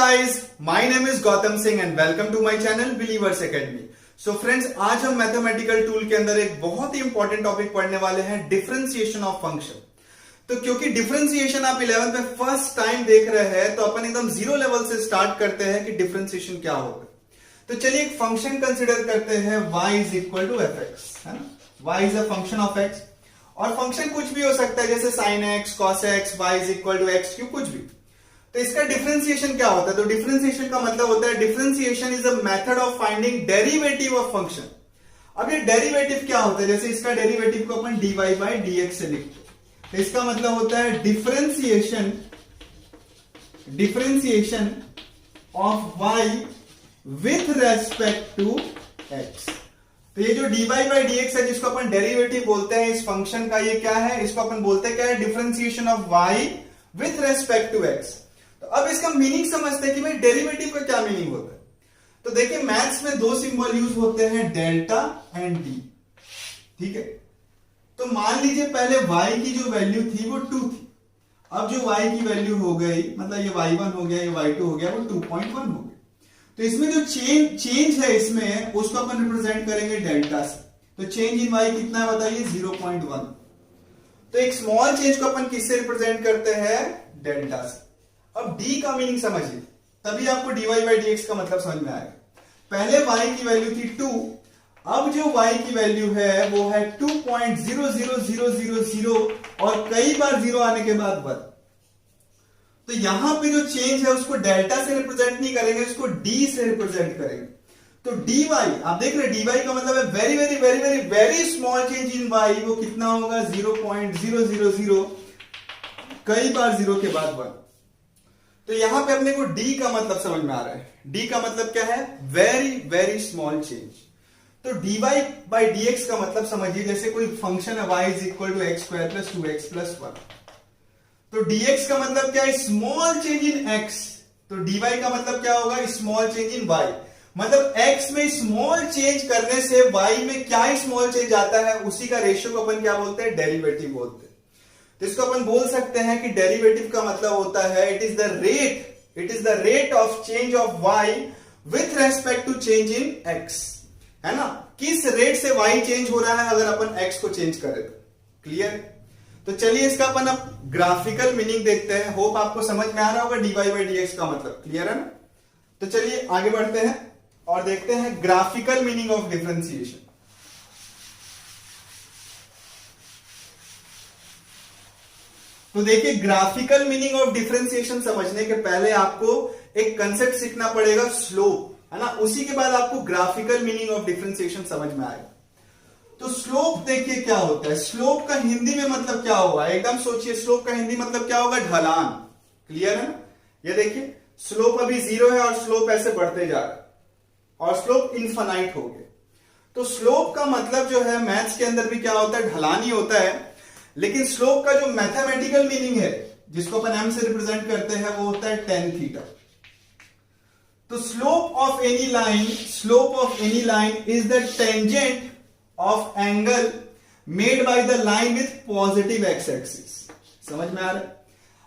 guys, my name is Gautam Singh and welcome to my channel Believers Academy. So friends, आज हम mathematical tool के अंदर एक बहुत ही इंपॉर्टेंट टॉपिक पढ़ने वाले हैं, डिफरेंशिएशन ऑफ फंक्शन। तो क्योंकि डिफरेंशिएशन आप 11th में फर्स्ट टाइम देख रहे हैं तो अपन एकदम जीरो लेवल से स्टार्ट करते हैं कि डिफरेंशिएशन क्या होगा। तो चलिए एक फंक्शन कंसिडर करते हैं y is equal to F X, है ना। y is a function of x और फंक्शन कुछ भी हो सकता है जैसे sin x, cos x, y is equal to x cube, कुछ भी। तो इसका डिफरेंशिएशन क्या होता है? तो डिफरेंशिएशन का मतलब होता है differentiation is a method of finding derivative of function. अब ये डेरिवेटिव क्या होता है? जैसे इसका डेरिवेटिव को अपन dy बाई dx से लिखते हैं, तो इसका मतलब होता है differentiation of y with respect to x। तो ये जो dy बाई dx है जिसको अपन डेरिवेटिव बोलते हैं इस फंक्शन का, ये क्या है? इसको अपन बोलते हैं क्या है? Differentiation of y with respect to x। तो अब इसका मीनिंग समझते हैं कि भाई डेरिवेटिव का क्या मीनिंग होता है। तो देखिए मैथ्स में दो सिंबल यूज होते हैं, डेल्टा एंड डी, ठीक है। तो मान लीजिए पहले y की जो वैल्यू थी वो 2 थी, अब जो y की वैल्यू हो गई, मतलब ये y1 हो गया, ये y2 हो गया, वो 2.1 हो गया। तो इसमें जो चेंज है इसमें उसको अपन रिप्रेजेंट करेंगे डेल्टा से। तो चेंज इन y कितना है बताइए? 0.1। तो एक स्मॉल चेंज को अपन किससे रिप्रेजेंट करते हैं? डेल्टा से। अब d का मीनिंग समझिए, तभी आपको dy बाई dx का मतलब समझ में आएगा। पहले y की वैल्यू थी 2, अब जो y की वैल्यू है वो है 2.00000 और कई बार जीरो आने के बाद 1। तो यहां पे जो चेंज है उसको डेल्टा से रिप्रेजेंट नहीं करेंगे, उसको d से रिप्रेजेंट करेंगे। तो dy, आप देख रहे हैं dy का मतलब है very very very very very small change in y, वो कितना होगा? 0.000, कई बार जीरो के बाद 1। तो यहां पे अपने को d का मतलब समझ में आ रहा है। d का मतलब क्या है? Very very small change. तो dy बाई dx का मतलब समझिए जैसे कोई फंक्शन है y is equal to x square plus 2x plus 1। तो dx का मतलब क्या है? Small change in x। तो dy का मतलब क्या होगा? Small change in y। मतलब x में स्मॉल चेंज करने से y में क्या स्मॉल चेंज आता है, उसी का रेशियो को अपन क्या बोलते हैं? डेरिवेटिव बोलते हैं। तो इसको अपन बोल सकते हैं कि डेरिवेटिव का मतलब होता है it is the rate of change of y with respect to change in x, है ना। किस रेट से y चेंज हो रहा है अगर अपन x को चेंज करें तो। क्लियर? तो चलिए इसका अपन अब ग्राफिकल मीनिंग देखते हैं। होप आपको समझ में आ रहा होगा dy बाई dx का मतलब। क्लियर है ना? तो चलिए आगे बढ़ते हैं और देखते हैं ग्राफिकल मीनिंग ऑफ डिफरेंशिएशन। तो देखिए ग्राफिकल मीनिंग ऑफ डिफरेंशिएशन समझने के पहले आपको एक कंसेप्ट सीखना पड़ेगा, स्लोप, है ना। उसी के बाद आपको ग्राफिकल मीनिंग ऑफ डिफरेंशिएशन समझ में आएगा। तो स्लोप देखिए क्या होता है। स्लोप का हिंदी में मतलब क्या होगा? एकदम सोचिए, स्लोप का हिंदी मतलब क्या होगा? ढलान। क्लियर है ना? ये देखिए स्लोप अभी 0 है और स्लोप ऐसे बढ़ते जा रहा है और स्लोप इनफाइनाइट हो गया। तो स्लोप का मतलब जो है मैथ्स के अंदर भी क्या होता है? ढलान ही होता है। लेकिन स्लोप का जो मैथमेटिकल मीनिंग है जिसको अपन m से रिप्रेजेंट करते हैं वो होता है tan थीटा। तो slope of any line is the tangent of angle made by the line with positive x axis. समझ में आ रहा है?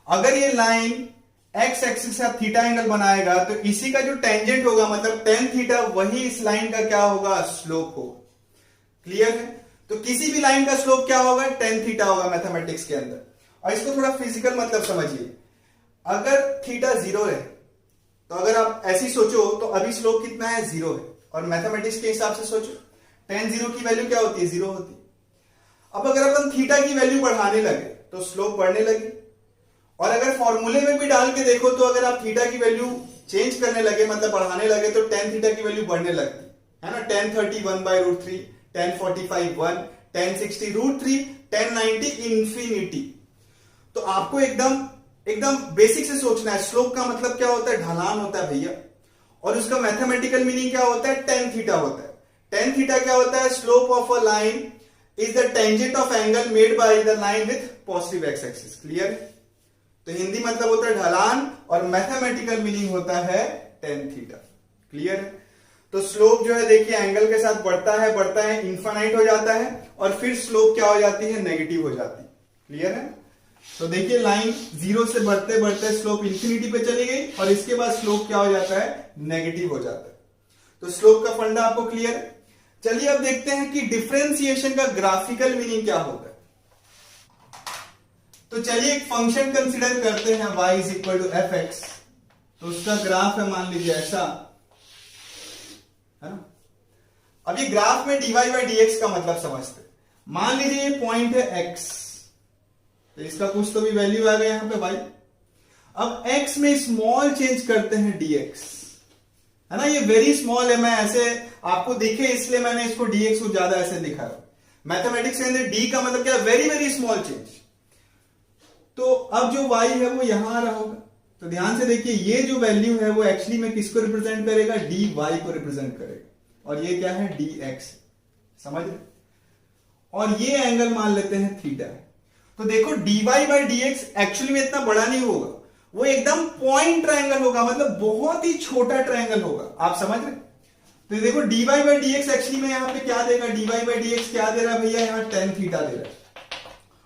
अगर ये लाइन x एक्सिस से थीटा एंगल बनाएगा तो इसी का जो टेंजेंट होगा मतलब tan थीटा, वही इस लाइन का क्या होगा? स्लोप होगा। क्लियर है? तो किसी भी लाइन का स्लोप क्या होगा? tan थीटा होगा मैथमेटिक्स के अंदर। और इसको थोड़ा फिजिकल मतलब समझिए। अगर थीटा 0 है तो अगर आप ऐसी सोचो तो अभी स्लोप कितना है? 0 है। और मैथमेटिक्स के हिसाब से सोचो, tan 0 की वैल्यू क्या होती है? 0 होती है। अब अगर अपन थीटा की वैल्यू बढ़ाने लगे तो स्लोप बढ़ने लगी। और अगर फॉर्मूले में भी डाल के देखो तो अगर आप थीटा की वैल्यू चेंज करने लगे मतलब बढ़ाने लगे तो tan थीटा की वैल्यू बढ़ने लगती है ना। tan 30 1 by root 3, tan 45 1, tan 60 root 3, tan 90 infinity. तो आपको एकदम बेसिक से सोचना है। स्लोप का मतलब क्या होता है? ढलान होता है भैया। और उसका मैथमेटिकल मीनिंग क्या होता है? tan थीटा होता है। tan थीटा क्या होता है? Slope of a line is the tangent of angle made by the line with positive x axis. Clear? तो हिंदी मतलब होता है ढलान और मैथमेटिकल मीनिंग होता है tan थीटा। क्लियर है? तो स्लोप जो है देखिए एंगल के साथ बढ़ता है, इंफाइनाइट हो जाता है और फिर स्लोप क्या हो जाती है? नेगेटिव हो जाती है। क्लियर है? तो देखिए लाइन 0 से बढ़ते बढ़ते स्लोप इंफिनिटी पे चली गई और इसके बाद स्लोप क्या हो जाता है, नेगेटिव हो जाता है। तो स्लोप का फंडा आपको क्लियर है। चलिए अब देखते हैं कि डिफरेंशिएशन का ग्राफिकल मीनिंग क्या होता है। तो चलिए एक फंक्शन कंसीडर करते हैं y is equal to F X. तो उसका ग्राफ है मान लीजिए ऐसा है ना। अब ये ग्राफ में dy बाई dx का मतलब समझते हैं। मान लीजिए ये पॉइंट है x, तो इसका कुछ तो भी वैल्यू आ गया यहां पे y। अब x में स्मॉल चेंज करते हैं dx, है ना। ये वेरी स्मॉल है, मैं ऐसे आपको दिखे इसलिए मैंने इसको dx को ज्यादा ऐसे लिखा है। मैथमेटिक्स के अंदर d का मतलब क्या है, वेरी वेरी स्मॉल चेंज। तो अब जो y है वो यहां आ रहा होगा। तो ध्यान से देखिए ये जो वैल्यू है वो एक्चुअली में किसको रिप्रेजेंट करेगा, dy को रिप्रेजेंट करेगा। और ये क्या है, dx, समझ रहे। और ये एंगल मान लेते हैं थीटा है। तो देखो dy बाई dx एक्चुअली में इतना बड़ा नहीं होगा, वो एकदम पॉइंट ट्रायंगल होगा, मतलब बहुत ही छोटा ट्रायंगल होगा। आप समझ रहे। तो देखो dy बाई dx एक्चुअली में यहां पे क्या देगा, dy बाई dx क्या दे रहा है भैया, यहां tan थीटा दे रहा है।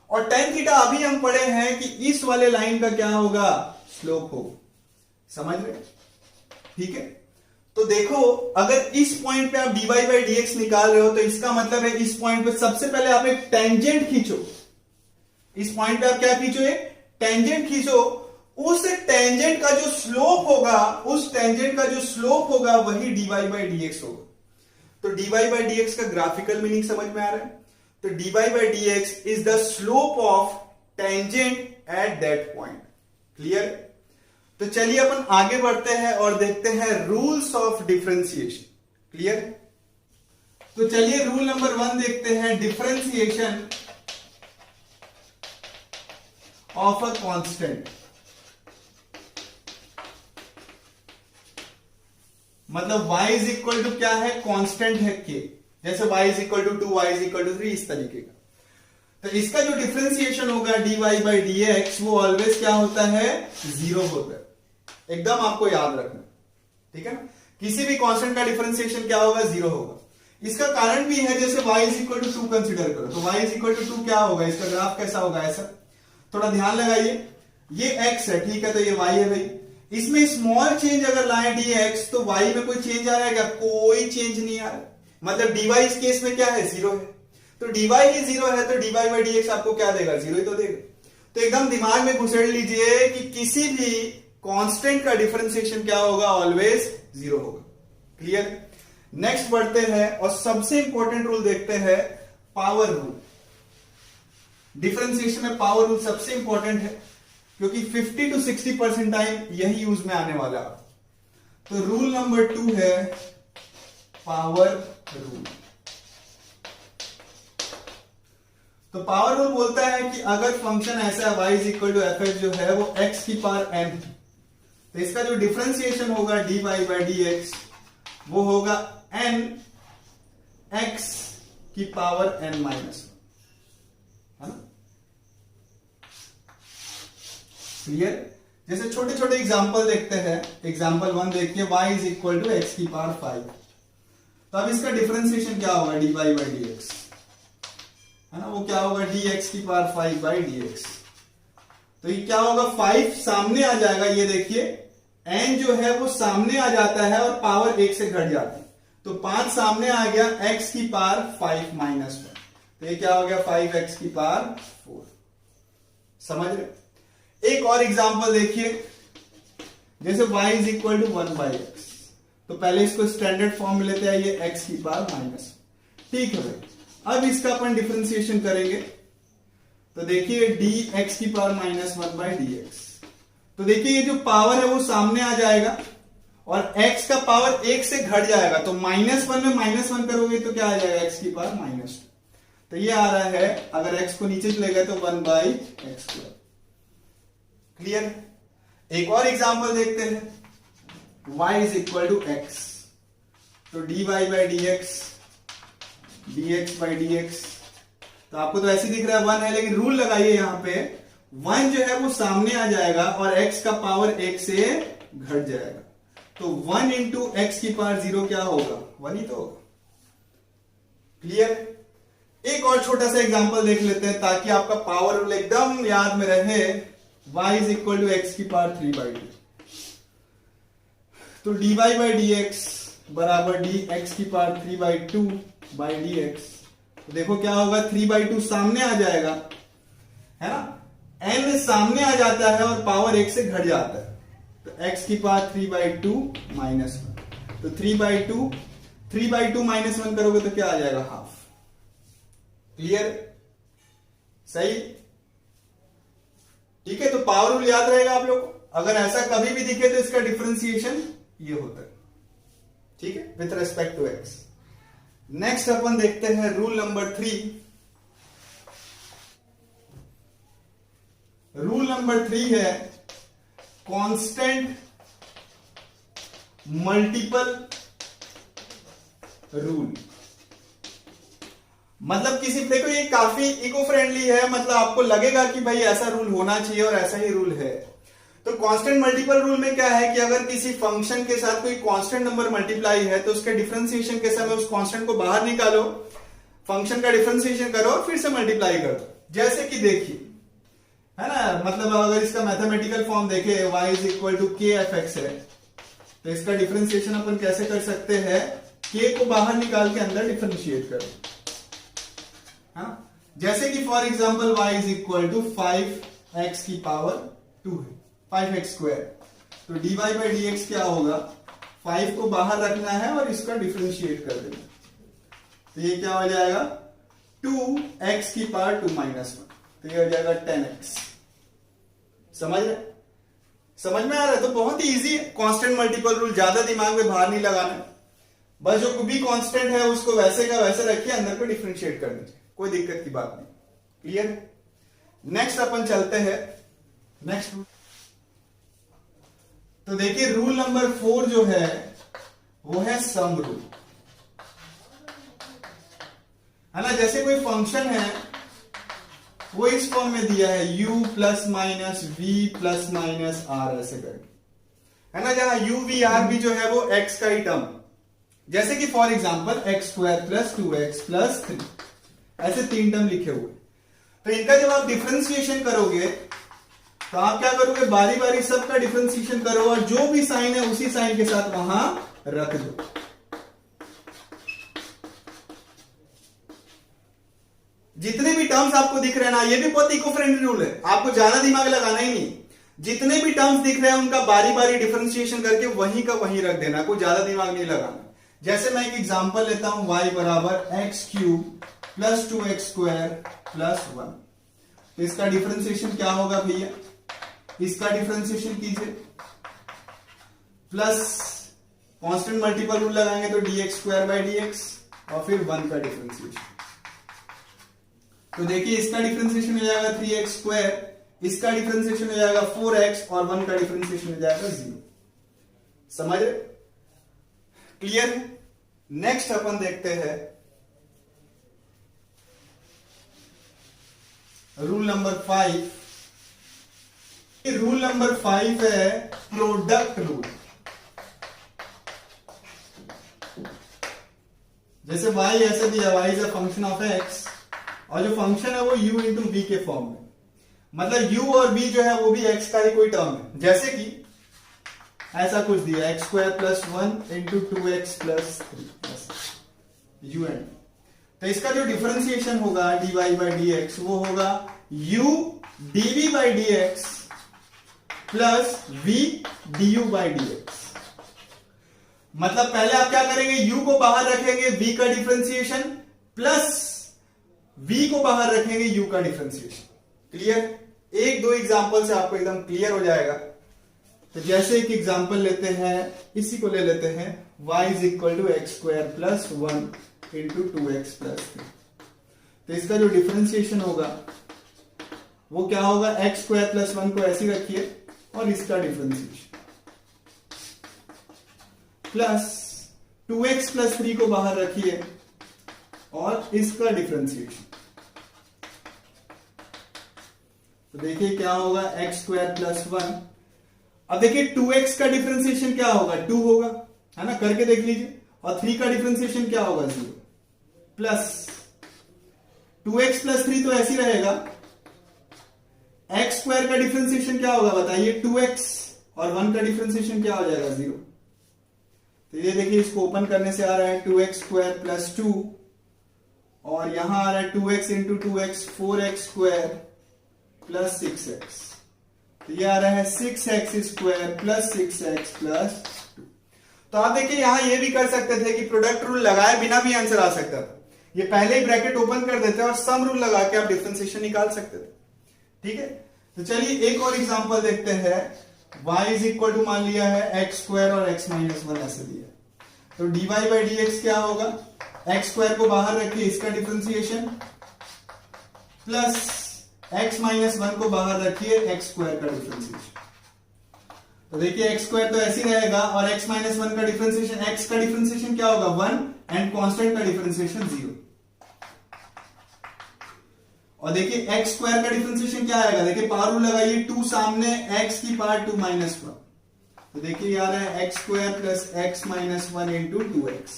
और tan थीटा अभी हम पढ़े हैं कि इस वाले लाइन का क्या होगा, स्लोप होगा। समझ रहे, ठीक है। तो देखो अगर इस पॉइंट पे आप dy बाई dx निकाल रहे हो तो इसका मतलब है इस पॉइंट पे सबसे पहले आप एक टेंजेंट खींचो। इस पॉइंट पे आप क्या खींचो, एक टेंजेंट खींचो। उस टेंजेंट का जो स्लोप होगा, उस टेंजेंट का जो स्लोप होगा वही dy बाई dx होगा। तो dy बाई dx का ग्राफिकल मीनिंग समझ में आ रहा है। तो dy by dx is the slope of tangent at that point. Clear. तो चलिए अपन आगे बढ़ते हैं और देखते हैं रूल्स ऑफ डिफरेंशिएशन। क्लियर। तो चलिए रूल नंबर 1 देखते हैं, डिफरेंशिएशन ऑफ अ कांस्टेंट। मतलब y इज इक्वल टू क्या है, कांस्टेंट है k। जैसे y is equal to 2, y is equal to 3, इस तरीके का। तो इसका जो डिफरेंशिएशन होगा dy बाई dx वो ऑलवेज क्या होता है, 0 होता है। एकदम आपको याद रखना, ठीक है ना। किसी भी कांस्टेंट का डिफरेंशिएशन क्या होगा, 0 होगा। इसका कारण भी है, जैसे y is equal to 2 consider करो, तो y इज इक्वल टू 2 क्या होगा, इसका ग्राफ कैसा होगा, ऐसा। थोड़ा ध्यान लगाइए, ये x है, ठीक है, तो ये y है भाई। इसमें स्मॉल चेंज अगर लाए dx तो y में कोई चेंज आ रहा है क्या, कोई चेंज नहीं आ रहा। मतलब dy इस केस में क्या है, 0 है। तो dy ही 0 है तो dy बाई dx आपको क्या देगा, 0 ही तो देगा। तो एकदम दिमाग में घुसेड़ लीजिए कि किसी भी कांस्टेंट का डिफरेंशिएशन क्या होगा, ऑलवेज 0 होगा। क्लियर। नेक्स्ट बढ़ते हैं और सबसे इंपॉर्टेंट रूल देखते हैं, पावर रूल। डिफरेंशिएशन में पावर रूल सबसे इंपॉर्टेंट है क्योंकि 50 to 60% टाइम यही यूज में आने वाला है। तो रूल नंबर 2 है पावर रूल। तो पावर रूल बोलता है कि अगर फंक्शन ऐसा है y is equal to F X जो है वो x की पावर n, तो इसका जो डिफरेंशिएशन होगा dy बाई dx वो होगा n x की पावर n माइनस, है ना। क्लियर। जैसे छोटे छोटे एग्जांपल देखते हैं। एग्जांपल 1 देखिए, y is equal to x की पावर 5। तो अब इसका डिफरेंशिएशन क्या होगा, dy बाई dx, है ना। वो क्या होगा, dx की पावर 5 बाई dx। तो ये क्या होगा, 5 सामने आ जाएगा, ये देखिए n जो है वो सामने आ जाता है और पावर 1 से घट जाती है। तो 5 सामने आ गया, x की पावर 5 माइनस 1, तो ये क्या हो गया, 5x की पावर 4। समझ रहे। एक और एग्जांपल देखिए, जैसे y is equal to 1 by x. तो पहले इसको स्टैंडर्ड फॉर्म में लेते आइए, x की पावर माइनस। ठीक है भाई। अब इसका अपन डिफरेंशिएशन करेंगे तो देखिए dx की पावर माइनस 1 बाई dx। तो देखिए ये जो पावर है वो सामने आ जाएगा और x का पावर 1 से घट जाएगा। तो -1 में -1 करोगे तो क्या आ जाएगा, x की पावर -2। तो ये आ रहा है, अगर x को नीचे चले गए तो 1 बाई एक्स। क्लियर। एक और एग्जांपल देखते हैं, y is equal to x। तो dy by dx, dx by dx। तो आपको तो ऐसे दिख रहा है 1 है, लेकिन रूल लगाइए यहां पे, 1 जो है वो सामने आ जाएगा और x का पावर 1 से घट जाएगा। तो 1 इंटू एक्स की पावर 0 क्या होगा, 1 ही तो होगा। क्लियर। एक और छोटा सा एग्जांपल देख लेते हैं ताकि आपका पावर रूल एकदम याद में रहे। y is equal to x की पावर 3/2, तो dy बाई डी एक्स बराबर डी एक्स की पावर 3/2 बाई डी एक्स। तो देखो क्या होगा, 3/2 सामने आ जाएगा, है ना, n सामने आ जाता है और पावर 1 से घट जाता है, तो x की पावर 3/2 माइनस 1, तो 3/2 माइनस 1 करोगे तो क्या आ जाएगा, हाफ। क्लियर, सही, ठीक है। तो पावर रूल याद रहेगा आप लोग को, अगर ऐसा कभी भी दिखे तो इसका डिफरेंशिएशन ये होता है, ठीक है, with respect to x। Next अपन देखते हैं रूल नंबर 3। रूल नंबर 3 है कांस्टेंट मल्टीपल रूल। मतलब किसी, देखो ये काफी इको फ्रेंडली है, मतलब आपको लगेगा कि भाई ऐसा रूल होना चाहिए और ऐसा ही रूल है। तो कांस्टेंट मल्टीपल रूल में क्या है कि अगर किसी फंक्शन के साथ कोई कांस्टेंट नंबर मल्टीप्लाई है तो उसके डिफरेंशिएशन के समय उस कांस्टेंट को बाहर निकालो, फंक्शन का डिफरेंशिएशन करो और फिर से मल्टीप्लाई कर दो। जैसे कि देखिए, है ना, मतलब अगर इसका मैथमेटिकल फॉर्म देखे y इज इक्वल टू के एफ एक्स है, तो इसका डिफरेंशिएशन अपन कैसे कर सकते हैं, k को बाहर निकाल के अंदर डिफरेंशिएट करो, हाँ। जैसे कि for example y is equal to 5x की पावर 2 है, 5x स्क्वायर, तो dy बाई डी एक्स क्या होगा, 5 को बाहर रखना है और इसका डिफरेंशिएट कर देना, तो ये क्या हो जाएगा, 2x की पावर 2 माइनस 1, तो ये हो जाएगा 10x। समझ में आ रहा है? तो बहुत ही इजी है, कांस्टेंट मल्टीपल रूल, ज्यादा दिमाग में बाहर नहीं लगाना है, बस जो भी कांस्टेंट है उसको वैसे का वैसे रखिए, अंदर को डिफरेंशिएट कर दीजिए, कोई दिक्कत की बात नहीं। क्लियर? नेक्स्ट अपन चलते हैं नेक्स्ट रूल। तो देखिए रूल नंबर 4 जो है वो है सम रूल, है ना। जैसे कोई फंक्शन है वो इस फॉर्म में दिया है u plus minus v plus minus r ऐसे करके, है ना, जहां u v r भी जो है वो x का ही टर्म, जैसे कि for example x square plus 2x plus 3, ऐसे 3 टर्म लिखे हुए। तो इनका जब आप डिफरेंशिएशन करोगे तो आप क्या करोगे, बारी बारी सबका डिफरेंशिएशन करो और जो भी साइन है उसी साइन के साथ वहां रख दो। जितने भी टर्म्स आपको दिख रहे हैं ना, ये भी बहुत इको फ्रेंडली रूल है, आपको ज्यादा दिमाग लगाना ही नहीं, जितने भी टर्म्स दिख रहे हैं उनका बारी बारी डिफरेंशिएशन करके वहीं का वहीं रख देना, कोई ज्यादा दिमाग नहीं लगाना। जैसे मैं एक एग्जांपल लेता हूं, y बराबर x cube plus 2x square plus 1, तो इसका डिफरेंशिएशन क्या होगा भैया, इसका डिफरेंशिएशन कीजिए, प्लस कांस्टेंट मल्टीपल रूल लगाएंगे तो dx स्क्वायर बाई dx और फिर 1 का डिफरेंशिएशन। तो देखिए इसका डिफरेंशिएशन हो जाएगा 3x स्क्वायर, इसका डिफरेंशिएशन हो जाएगा 4x और 1 का डिफरेंशिएशन हो जाएगा 0। समझ रहे? क्लियर है? नेक्स्ट अपन देखते हैं रूल नंबर 5। रूल नंबर 5 है प्रोडक्ट रूल। जैसे y ऐसे दिया, y is a function of x, और जो फंक्शन है वो u इंटू v के फॉर्म में, मतलब u और v जो है वो भी x का ही कोई टर्म है। जैसे कि ऐसा कुछ दिया, x square plus 1 into 2x plus 3 u एन, तो इसका जो डिफरेंशिएशन होगा dy बाई dx वो होगा u dv by dx plus v du by dx। मतलब पहले आप क्या करेंगे, u को बाहर रखेंगे, v का डिफरेंशिएशन प्लस v को बाहर रखेंगे, u का डिफरेंशिएशन। क्लियर? एक दो एग्जांपल से आपको एकदम क्लियर हो जाएगा। तो जैसे एक एग्जांपल लेते हैं, इसी को ले लेते हैं, y is equal to x square plus 1 into 2x plus 3, तो इसका जो डिफरेंशिएशन होगा वो क्या होगा, एक्स स्क्वायर प्लस 1 को ऐसे रखिए और इसका डिफरेंशिएशन प्लस 2x प्लस 3 को बाहर रखिए और इसका डिफरेंशिएशन, तो देखिए क्या होगा, एक्स स्क्वायर प्लस 1। अब देखिए 2x का डिफरेंशिएशन क्या होगा, 2 होगा, है ना, करके देख लीजिए, और 3 का डिफरेंशिएशन क्या होगा, 0 प्लस 2x प्लस 3 तो ऐसे ही रहेगा। एक्स स्क्वायर का डिफरेंशिएशन क्या होगा बताइए, 2x, और 1 का डिफरेंशिएशन क्या हो जाएगा 0। तो ये देखिए इसको ओपन करने से आ रहा है 2x स्क्वायर प्लस 2, और यहां आ रहा है 2x into 2x 4x square plus 6x, तो ये आ रहा है 6x square plus 6x plus 2। तो आप देखिए यहां ये भी कर सकते थे कि प्रोडक्ट रूल लगाए बिना भी आंसर आ सकता था। ये पहले ही ब्रैकेट ओपन कर देते और सम रूल लगा के आप डिफरेंशिएशन निकाल सकते थे। ठीक है, तो चलिए एक और एग्जांपल देखते हैं। y इज इक्वल टू मान लिया है एक्स स्क्वायर और x माइनस 1 ऐसे दिया, तो dy बाई डी एक्स क्या होगा, एक्स स्क्वायर को बाहर रखिए इसका डिफरेंशिएशन, प्लस x माइनस 1 को बाहर रखिए एक्स स्क्वायर का डिफरेंशिएशन। तो देखिए एक्स स्क्वायर तो ऐसे ही रहेगा, और x माइनस 1 का डिफरेंशिएशन, x का डिफरेंशिएशन क्या होगा 1 एंड कांस्टेंट का डिफरेंशिएशन 0। और देखिए एक्स स्क्वायर का डिफरेंशिएशन क्या आएगा, देखिए पावर रूल लगाइए, 2 सामने x की पावर 2 माइनस 1, तो देखिए आ रहा है x square plus x minus 1 into 2x,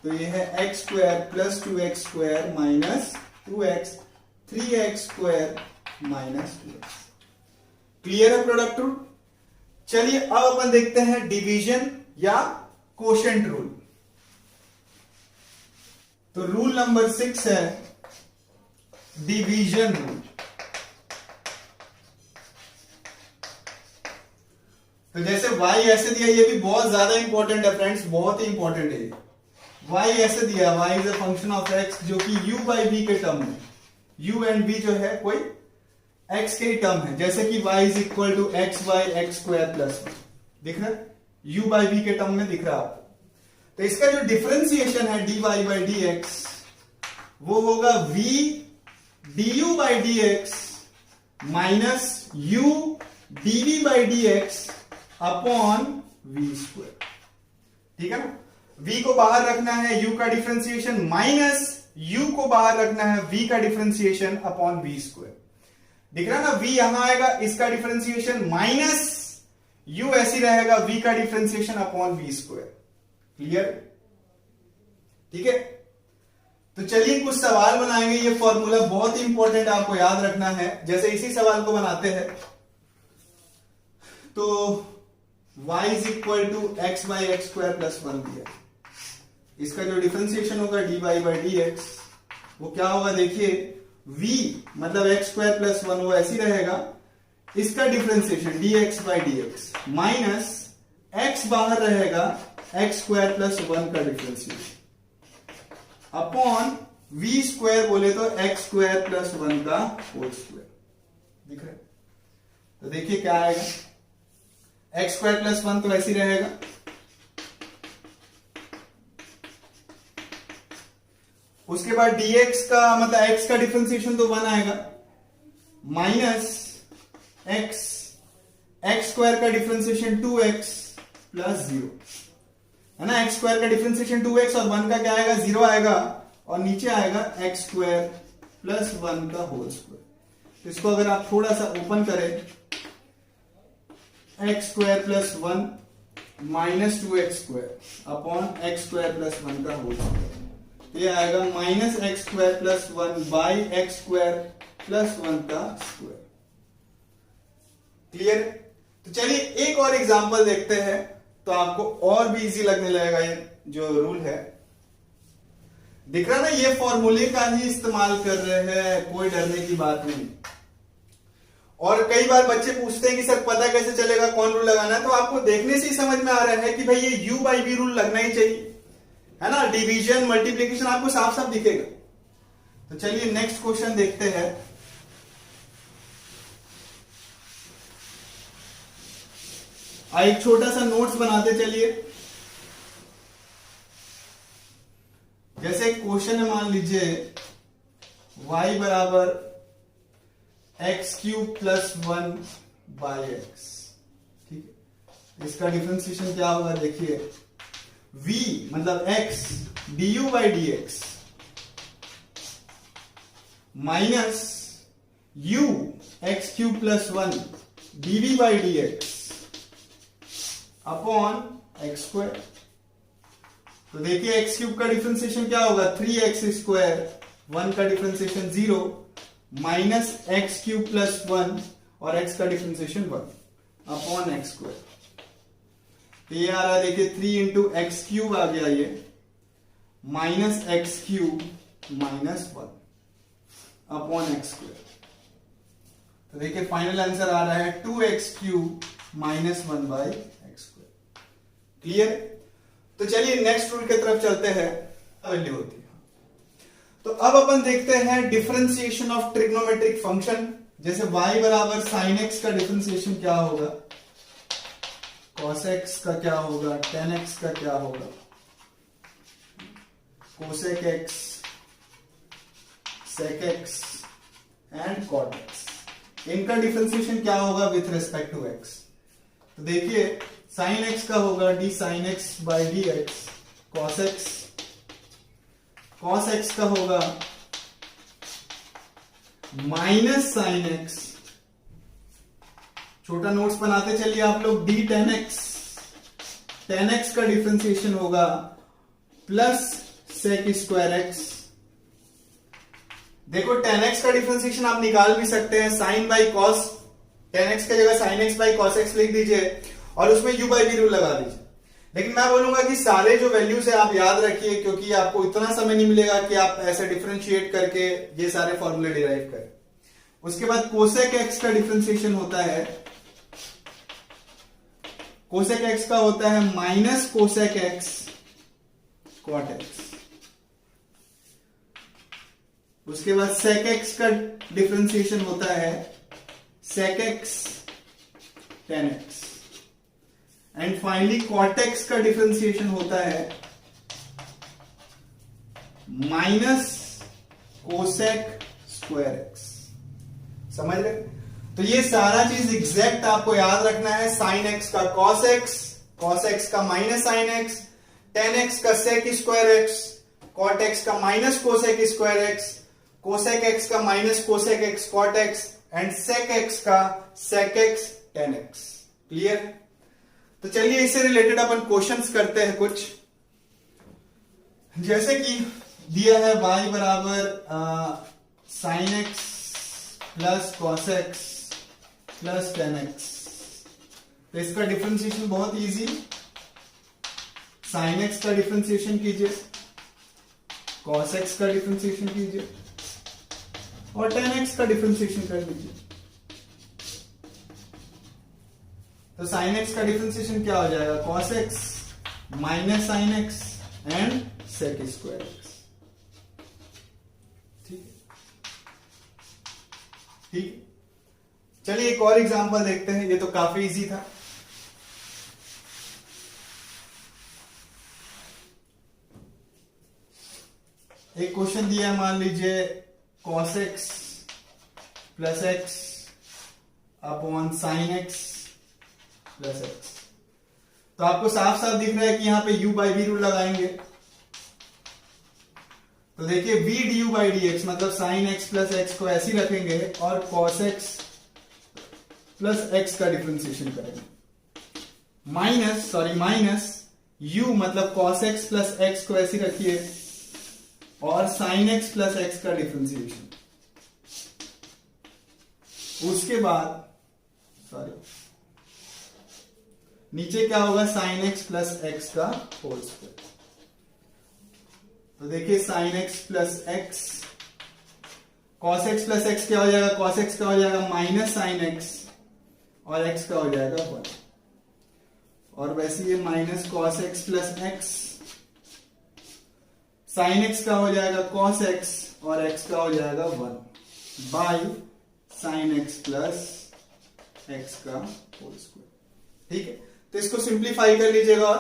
तो ये है x square plus 2x square minus 2x, 3x square minus 2x। Clear है प्रोडक्ट रूल। चलिए अब अपन देखते हैं डिवीजन या कोशेंट रूल। तो रूल नंबर 6 है डिवीजन रूल। तो जैसे y ऐसे दिया, ये भी बहुत ज्यादा इंपॉर्टेंट है फ्रेंड्स, बहुत ही इंपॉर्टेंट है। y ऐसे दिया, y is a function of x जो कि u बाई v के टर्म में, u एंड v जो है कोई x के टर्म है, जैसे कि y is equal to x by x square plus 1, दिख रहा है, u बाई v के टर्म में दिख रहा है आपको। तो इसका जो डिफरेंशिएशन है dy बाई डी एक्स वो होगा v du by d x minus u dv by d x upon v square. ठीक है ना, v को बाहर रखना है u का डिफरेंशिएशन, माइनस u को बाहर रखना है v का डिफरेंशिएशन अपॉन v स्क्वायर। दिख रहा है ना, v यहां आएगा इसका डिफरेंशिएशन, माइनस u ऐसी रहेगा v का differentiation upon v square. Clear, ठीक है। तो चलिए कुछ सवाल बनाएंगे, ये फॉर्मूला बहुत ही इंपॉर्टेंट आपको याद रखना है। जैसे इसी सवाल को बनाते हैं, तो y is equal to x by x square plus 1 दिया, इसका जो डिफरेंशिएशन होगा dy बाई डी एक्स वो क्या होगा, देखिए v मतलब एक्स स्क्वायर प्लस 1 वो ऐसी रहेगा, इसका differentiation dx by d x minus x बाहर रहेगा एक्स स्क्वायर प्लस 1 का डिफरेंशिएशन अपॉन v स्क्वायर बोले तो एक्स स्क्वायर प्लस 1 का होल स्क्वायर। दिख रहा है, तो देखिए क्या आएगा, एक्स स्क्वायर प्लस 1 तो ऐसे ही रहेगा, उसके बाद dx का मतलब x का डिफरेंशिएशन तो 1 आएगा, माइनस x, एक्स स्क्वायर का डिफरेंशिएशन 2x प्लस 0 है ना, एक्स स्क्वायर का डिफरेंशिएशन 2x और 1 का क्या आएगा 0 आएगा, और नीचे आएगा एक्स स्क्वायर प्लस 1 का होल स्क्वायर। तो इसको अगर आप थोड़ा सा ओपन करें, x square plus 1 minus 2x square upon x square plus 1 का होल स्क्वायर, तो ये आएगा minus x square plus 1 by x square plus 1 का स्क्वायर। क्लियर। तो चलिए एक और एग्जांपल देखते हैं, तो आपको और भी इजी लगने लगेगा ये जो रूल है। दिख रहा ना, ये फॉर्मूले का ही इस्तेमाल कर रहे हैं, कोई डरने की बात नहीं। और कई बार बच्चे पूछते हैं कि सर पता कैसे चलेगा कौन रूल लगाना है, तो आपको देखने से ही समझ में आ रहा है कि भाई ये u बाई v रूल लगना ही चाहिए, है ना, डिवीजन मल्टीप्लीकेशन आपको साफ साफ दिखेगा। तो चलिए नेक्स्ट क्वेश्चन देखते हैं। एक छोटा सा नोट्स बनाते चलिए। जैसे क्वेश्चन है, मान लीजिए y बराबर x cube plus 1 by x, ठीक है, इसका डिफरेंशिएशन क्या होगा, देखिए v मतलब x du by d x minus u x cube plus 1 dv by d x upon x square. तो देखिए एक्स क्यूब का डिफरेंशिएशन क्या होगा 3x स्क्वायर 1 का differentiation 0, minus x cube plus 1 और x का डिफरेंशिएशन 1 अपॉन एक्स स्क्वायर। तो ये आ रहा देखिए 3 इंटू एक्स क्यूब आ गया ये, minus x cube minus 1 upon x square. तो देखिए फाइनल आंसर आ रहा है 2x cube minus 1 by x square. Clear? तो चलिए नेक्स्ट रूल की तरफ चलते हैं। वैल्यू होती है, तो अब अपन देखते हैं डिफरेंशिएशन ऑफ ट्रिग्नोमेट्रिक फंक्शन। जैसे y बराबर साइन एक्स का डिफरेंशिएशन क्या होगा, cos x का क्या होगा, tan x का क्या होगा, cosec x, sec x and cot x, इनका डिफरेंशिएशन क्या होगा विथ रिस्पेक्ट टू x। तो देखिए साइन x का होगा d sine x by d x, cos x का होगा माइनस साइन x, छोटा नोट्स बनाते चलिए आप लोग, d tan x, tan x का डिफरेंशिएशन होगा प्लस sec स्क्वायर x। देखो tan x का डिफरेंशिएशन आप निकाल भी सकते हैं, sine by cos, tan x की जगह sine x by cos x लिख दीजिए और उसमें u बाई v रूल लगा दीजिए। लेकिन मैं बोलूंगा कि सारे जो वैल्यूज है आप याद रखिए, क्योंकि आपको इतना समय नहीं मिलेगा कि आप ऐसे डिफरेंशिएट करके ये सारे फॉर्मूले डिराइव करें। उसके बाद कोसेक एक्स का डिफरेंशिएशन होता है, कोसेक एक्स का होता है minus cosec x cot x. उसके बाद सेक एक्स का डिफरेंशिएशन होता है sec x tan x. And finally cot x का डिफरेंशिएशन होता है माइनस कोसेक स्क्वायर एक्स। समझ रहे? तो ये सारा चीज एग्जैक्ट आपको याद रखना है। साइन एक्स का कॉस एक्स का minus sine x, tan x का sec square x, cot x का minus cosec square x, cosec x का minus cosec x cot x and sec x का sec x tan x. Clear? तो चलिए इससे related अपन questions करते हैं कुछ। जैसे कि दिया है y बराबर sine x plus cos x plus ten x. तो इसका डिफरेंशिएशन बहुत इजी, साइन एक्स का डिफरेंशिएशन कीजिए, कॉस एक्स का डिफरेंशिएशन कीजिए और टेन एक्स का डिफरेंशिएशन कर लीजिए। तो साइन एक्स का डिफरेंशिएशन क्या हो जाएगा, cos x minus sine x and sec square x. ठीक है, ठीक है। चलिए एक और एग्जांपल देखते हैं, ये तो काफी इजी था। एक क्वेश्चन दिया है, मान लीजिए cos x plus x upon sine x plus x. तो आपको साफ साफ दिख रहा है कि यहां पे u बाई वी रूल लगाएंगे। तो देखिए v du by d x मतलब साइन एक्स प्लस एक्स को ऐसे ही रखेंगे और cos x प्लस एक्स का डिफरेंशिएशन करेंगे। माइनस u मतलब cos x प्लस एक्स को ऐसे रखिए और साइन एक्स प्लस एक्स का डिफरेंशिएशन। उसके बाद नीचे क्या होगा, साइन एक्स प्लस एक्स का होल स्क्वायर। तो देखिए sine x plus x, cos x plus x क्या हो जाएगा, कॉस एक्स का हो जाएगा माइनस साइन एक्स और एक्स का हो जाएगा 1। और वैसे ये minus cos x plus x, sign x का हो जाएगा कॉस एक्स और एक्स का हो जाएगा 1 by sine x plus x का होल स्क्वायर। ठीक है, तो इसको सिंप्लीफाई कर लीजिएगा।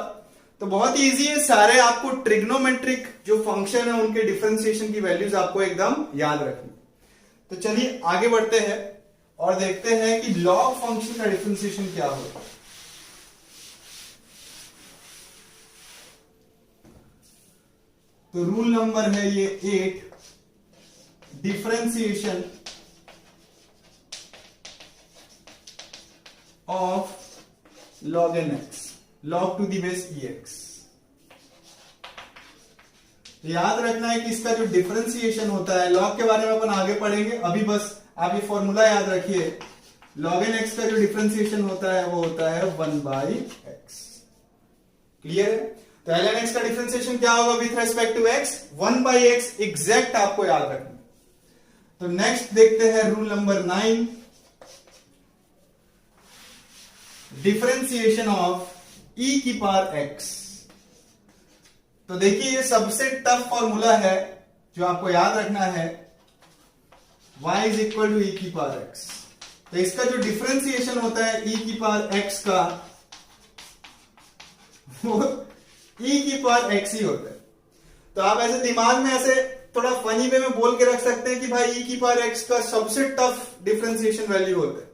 तो बहुत इजी है, सारे आपको ट्रिग्नोमेट्रिक जो फंक्शन है उनके डिफरेंशिएशन की वैल्यूज आपको एकदम याद रखनी। तो चलिए आगे बढ़ते हैं और देखते हैं कि लॉग फंक्शन का डिफरेंशिएशन क्या होगा। तो रूल नंबर है ये 8, differentiation of log n x, log to the base ex। याद रखना है कि इसका जो डिफरेंशिएशन होता है, लॉग के बारे में अपन आगे पढ़ेंगे, अभी बस आप ये फॉर्मूला याद रखिए, log n x का जो डिफरेंशिएशन होता है वो होता है 1/x। क्लियर है? तो ln x का डिफरेंशिएशन क्या होगा with respect to x? 1/x exact आपको याद रखना। तो नेक्स्ट देखते हैं rule number 9, differentiation of e की पावर x। तो देखिए ये सबसे टफ फॉर्मूला है जो आपको याद रखना है, y is equal to e की पावर x। तो इसका जो डिफरेंशिएशन होता है e की पावर x का, वो e की पावर x ही होता है। तो आप ऐसे दिमाग में ऐसे थोड़ा फनी वे में बोल के रख सकते हैं कि भाई e की पावर x का सबसे टफ डिफरेंशिएशन वैल्यू होता है,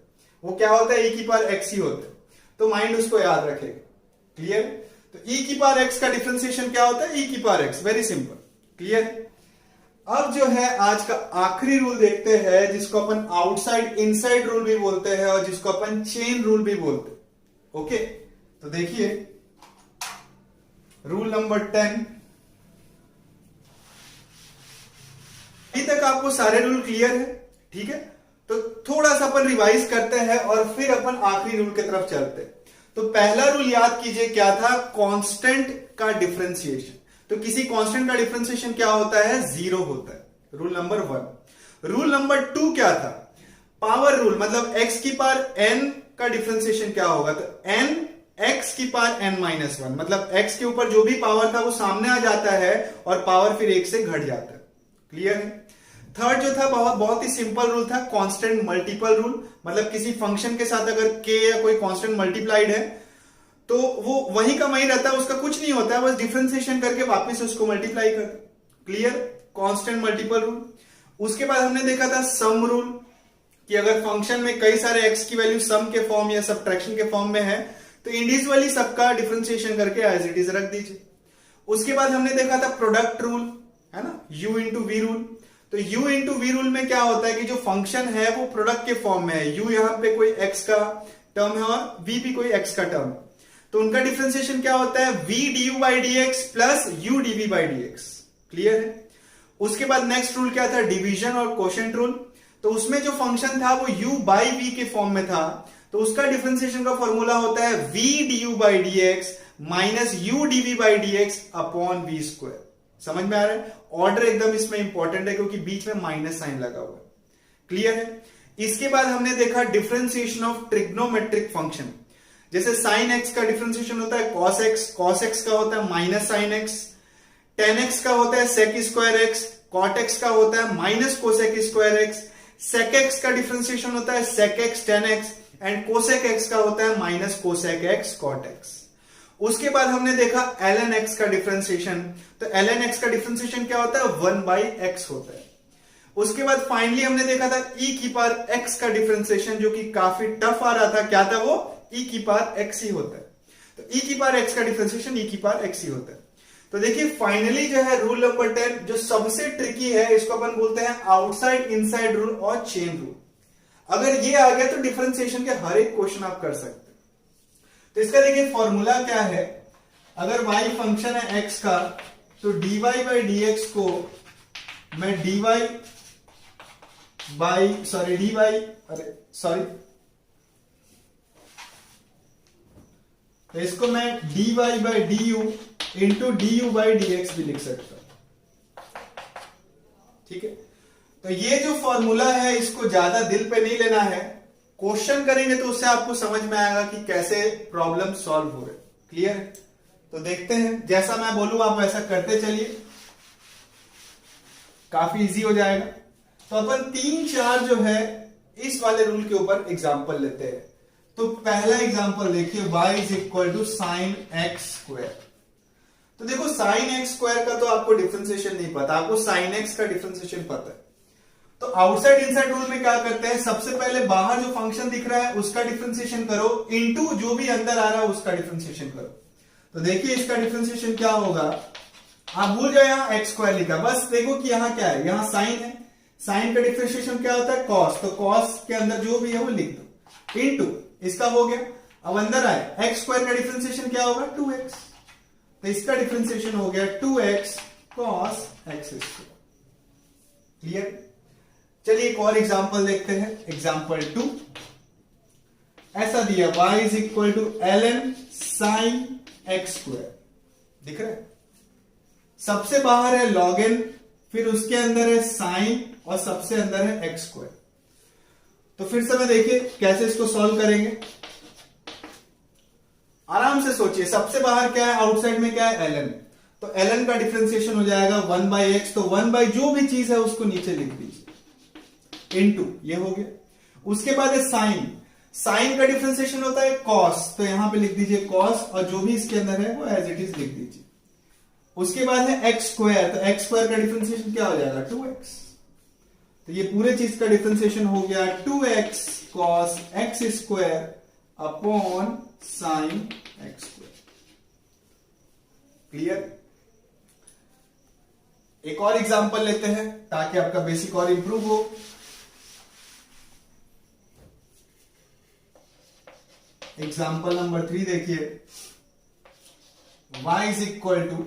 वो क्या होता है? e की पावर x ही होता है। तो माइंड उसको याद रखेगा। क्लियर? तो e की पावर x का डिफरेंशिएशन क्या होता है? e की power x, very simple. Clear? अब जो है आज का आखिरी रूल देखते हैं, जिसको अपन आउटसाइड इनसाइड रूल भी बोलते हैं और जिसको अपन चेन रूल भी बोलते हैं। ओके, तो देखिए रूल नंबर 10। अभी तक आपको सारे रूल क्लियर है? ठीक है, तो थोड़ा सा अपन रिवाइज करते हैं और फिर अपन आखिरी रूल की तरफ चलते हैं। तो पहला रूल याद कीजिए क्या था? कांस्टेंट का डिफरेंशिएशन। तो किसी कांस्टेंट का डिफरेंशिएशन क्या होता है? 0 होता है। Rule number 1। रूल नंबर 2 क्या था? पावर रूल, मतलब x की पावर n का डिफरेंशिएशन क्या होगा? तो n x की पावर n-1, मतलब x के ऊपर जो भी पावर था वो सामने आ जाता है और पावर फिर 1 से घट जाता है। क्लियर है? थर्ड जो था बहुत ही सिंपल रूल था, कांस्टेंट मल्टीपल रूल, मतलब किसी फंक्शन के साथ अगर k या कोई कांस्टेंट मल्टीप्लाइड है तो वो वही का वही रहता है, उसका कुछ नहीं होता है, बस डिफरेंशिएशन करके वापस उसको मल्टीप्लाई कर। क्लियर? Constant multiple rule. उसके बाद हमने देखा था सम रूल, कि अगर फंक्शन में कई सारे x की वैल्यू सम के फॉर्म या सब्ट्रैक्शन के फॉर्म में है तो इंडिविजुअली सबका डिफरेंशिएशन करके एज इट इज रख दीजिए। उसके बाद हमने देखा था प्रोडक्ट रूल, है ना, u इंटू वी रूल। तो u इंटू वी रूल में क्या होता है कि जो फंक्शन है वो प्रोडक्ट के फॉर्म में है, u यहां पे कोई x का टर्म है और v भी कोई x का टर्म है, तो उनका डिफरेंशिएशन क्या होता है? v du by dx plus u dv by dx। Clear है? उसके बाद नेक्स्ट रूल क्या था? डिवीजन और कोशेंट रूल। तो उसमें जो फंक्शन था वो u by v के फॉर्म में था, तो उसका डिफरेंशिएशन का फॉर्मूला होता है v du by dx minus u dv by dx upon v square. समझ में आ रहा है? ऑर्डर एकदम इसमें इंपॉर्टेंट है क्योंकि बीच में माइनस साइन लगा हुआ है। क्लियर है? इसके बाद हमने देखा डिफरेंशिएशन ऑफ ट्रिग्नोमेट्रिक फंक्शन। जैसे साइन एक्स का डिफरेंशिएशन होता है कॉस एक्स, कॉस एक्स का होता है minus sine x, tan x का होता है sec square x, cot x का होता है minus cosec square x, sec x का डिफरेंशिएशन होता है sec x tan x and cosec x का होता है minus cosec x cot x. उसके बाद हमने देखा ln x का डिफरेंशिएशन। तो ln x का डिफरेंशिएशन क्या होता है? 1/x होता है। उसके बाद फाइनली हमने देखा था e की पावर x का डिफरेंशिएशन, जो कि काफी टफ आ रहा था। क्या था वो? e की पावर x ही होता है। तो e की पावर x का डिफरेंशिएशन e की पावर x ही होता है। तो देखिए फाइनली जो है रूल नंबर 10 जो सबसे ट्रिकी है, इसको अपन बोलते हैं आउटसाइड इनसाइड रूल और चेन रूल। अगर ये आ गया तो डिफरेंशिएशन के हर एक क्वेश्चन आप कर सकते हैं। तो इसका देखिए फॉर्मूला क्या है? अगर y फंक्शन है x का, तो dy बाई dx को मैं dy तो इसको मैं dy by du into du by dx भी लिख सकता हूं। ठीक है, तो ये जो फॉर्मूला है इसको ज्यादा दिल पे नहीं लेना है, क्वेश्चन करेंगे तो उससे आपको समझ में आएगा कि कैसे प्रॉब्लम सॉल्व हो रहे। क्लियर है? तो देखते हैं, जैसा मैं बोलूं आप वैसा करते चलिए, काफी इजी हो जाएगा। तो अपन 3-4 जो है इस वाले रूल के ऊपर एग्जांपल लेते हैं। तो पहला एग्जांपल देखिए, y is equal to sine x square. तो देखो साइन एक्स स्क्वायर का तो आपको डिफरेंशिएशन नहीं पता, आपको साइन एक्स का डिफरेंशिएशन पता है। तो आउटसाइड इनसाइड रूल में क्या करते हैं? सबसे पहले बाहर जो फंक्शन दिख रहा है उसका डिफरेंशिएशन करो, इनटू जो भी अंदर आ रहा है उसका डिफरेंशिएशन करो। तो देखिए इसका डिफरेंशिएशन क्या होगा? आप भूल जाए यहां एक्स स्क्वायर लिखा, बस देखो कि यहां क्या है, यहां साइन है, साइन का डिफरेंशिएशन क्या होता है? कॉस। तो कॉस के अंदर जो भी है वो लिख दो, इनटू इसका हो गया। अब अंदर आए एक्स स्क्वायर का डिफरेंशिएशन क्या होगा? 2x। तो इसका डिफरेंशिएशन हो गया 2x cos x square. Clear? चलिए एक और एग्जांपल देखते हैं, एग्जांपल 2। ऐसा दिया y is equal to ln sine x square. दिख रहा है? सबसे बाहर है log n, फिर उसके अंदर है साइन और सबसे अंदर है एक्स स्क्वायर। तो फिर से मैं देखिए कैसे इसको सॉल्व करेंगे। आराम से सोचिए, सबसे बाहर क्या है, आउटसाइड में क्या है, ln। तो ln का डिफरेंशिएशन हो जाएगा 1/x, तो 1 जो भी चीज है उसको नीचे लिख दीजिए, इनटू ये हो गया। उसके बाद है साइन, साइन का डिफरेंशिएशन होता है कॉस, तो यहां पे लिख दीजिए कॉस और जो भी इसके अंदर है वो एज इट इज लिख दीजिए। उसके बाद है एक्स स्क्वायर, तो एक्स स्क्वायर का डिफरेंशिएशन क्या हो जाएगा, 2x। तो ये पूरे चीज का डिफरेंशिएशन हो गया 2x cos x square upon sine x square. Clear? एक और एग्जांपल लेते हैं ताकि आपका बेसिक और इंप्रूव हो। एग्जांपल नंबर 3 देखिए, y is equal to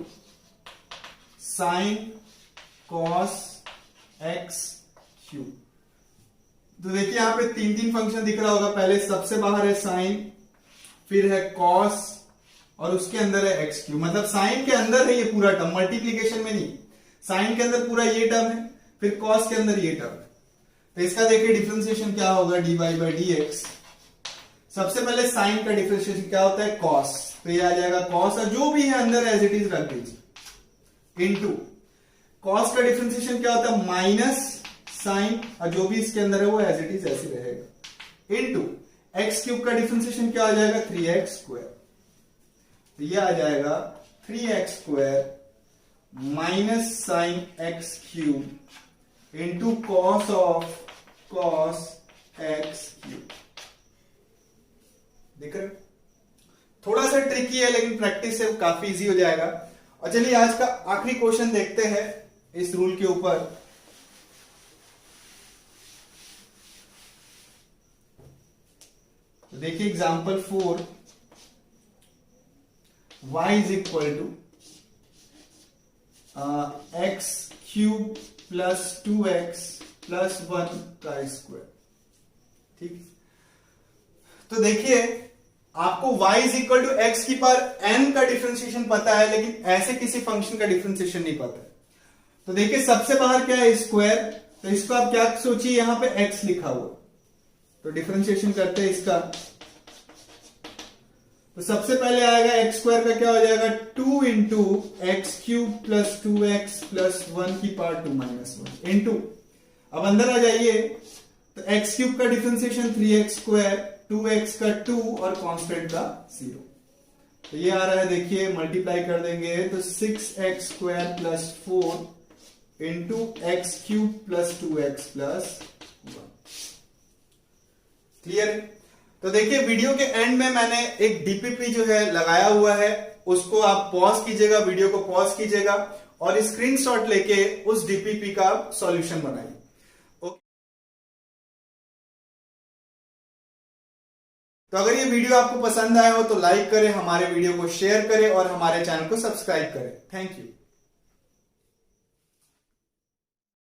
sine cos x cube. तो देखिए यहां पे 3 फंक्शन दिख रहा होगा। पहले सबसे बाहर है साइन, फिर है कॉस और उसके अंदर है एक्स क्यूब। मतलब साइन के अंदर है ये पूरा टर्म, मल्टीप्लीकेशन में नहीं। साइन के अंदर पूरा ये टर्म है, फिर कॉस के अंदर ये टर्म है। तो इसका देखिए डिफरेंशिएशन क्या होगा, dy बाई डी एक्स। सबसे पहले साइन का डिफरेंशिएशन क्या होता है, कॉस, तो ये आ जाएगा कॉस और जो भी है अंदर एज इट इज रख दीजिए, इनटू कॉस का डिफरेंशिएशन क्या होता है, माइनस साइन और जो भी इसके अंदर है वो एज इट इज ऐसे रहेगा, इनटू एक्स क्यूब का डिफरेंशिएशन क्या आ जाएगा, 3x स्क्वायर। तो ये आ जाएगा 3x square minus sine x cube into cos of cos x cube. देख रहे? थोड़ा सा ट्रिकी है लेकिन प्रैक्टिस से काफी इजी हो जाएगा। और चलिए आज का आखिरी क्वेश्चन देखते हैं इस रूल के ऊपर। तो देखिए example 4, y is equal to x cube plus 2x plus 1 का स्क्वायर। ठीक, तो देखिए आपको y is equal to x की पावर n का डिफरेंशिएशन पता है, लेकिन ऐसे किसी फंक्शन का डिफरेंशिएशन नहीं पता है। तो देखिए सबसे बाहर क्या है, स्क्वायर, तो इसको आप क्या सोचिए, यहां पे x लिखा हुआ, तो डिफरेंशिएशन करते हैं इसका। तो सबसे पहले आएगा एक्स स्क्वायर का क्या हो जाएगा, 2 into x cube plus 2x plus 1 की पावर 2 माइनस 1 इंटू, अब अंदर आ जाइए, तो एक्स क्यूब का डिफरेंशिएशन 3x स्क्वायर, 2x का 2 और कांस्टेंट का 0। तो ये आ रहा है, देखिए मल्टीप्लाई कर देंगे तो 6x square plus 4 into x cube plus 2x plus 1। Clear है? तो देखिए वीडियो के एंड में मैंने एक डीपीपी जो है लगाया हुआ है, उसको आप पॉज कीजिएगा, वीडियो को पॉज कीजिएगा और स्क्रीनशॉट लेके उस डीपीपी का सॉल्यूशन बनाइए। तो अगर ये वीडियो आपको पसंद आया हो तो लाइक करें, हमारे वीडियो को शेयर करें और हमारे चैनल को सब्सक्राइब करें। Thank you.